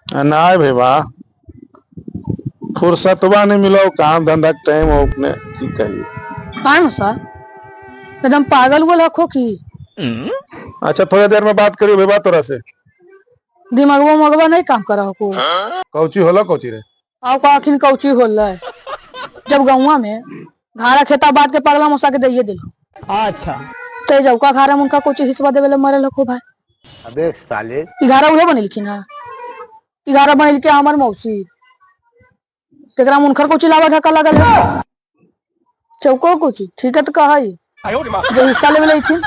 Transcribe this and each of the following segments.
ना भाई वाह, फुर्सतवा नहीं मिला, काम धंधा के टाइम हो अपने की कही। काहे सर एकदम पागल उगल रखो की अच्छा थोड़ी देर में बात करियो भाई तोरा से। दिमागवा मगवा नहीं काम करा को कौची होला कौची रे? आओ का आखिर कौची होल है जब गौवा में घारा खेता बात के पगला मसा के दइए दिल। अच्छा ते जौका घारा में उनका कुछ हिस्सा देवे मरे लखो भाई। अबे साले घारा उहे बनिलखिन है, घारा बनिल के हमर मौसी तेकरा मुनखर कुछ लावा धक्का लगल है चौको कुछ ठीक है तो कहा जो हिस्सा लेवे लेथिन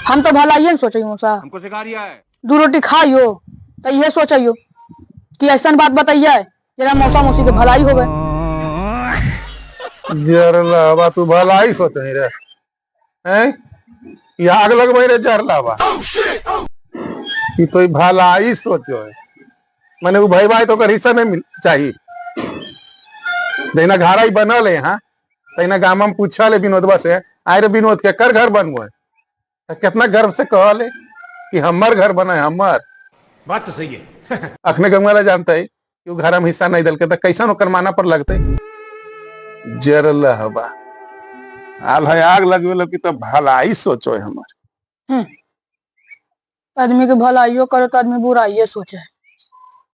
हम तो भलाइए न सोचियो मौसा हमको सिखा रिया है। दू रोटी खाइयो तो ये सोचियो कि ऐसा बात बताइए जरा मौसा मौसी के भलाई होवे। जरलावा तू भलाई सोच नहीं रे हैं? ये आग लगवाई रे जरलावा कि तो भलाई सोचो है। मैंने वो भाई भाई तो कर हिस्सा नहीं मिल चाहिए। जैना घारा ही बनल है हाँ तैना गाँव में पूछा ले विनोदवा से आए रे विनोद के कर घर बनबो है तो कितना गर्व से कहले कि हमार घर बना है हमार। बात तो सही है। अखने गंगा जानता है कि वो घर में हिस्सा नहीं दल के तो कैसा ओकर माना पर लगते जरलहबा आल है आग लगवे की तो भलाई सोचो है हमार। आदमी के भलाइयो करे तो आदमी बुराइये सोचे।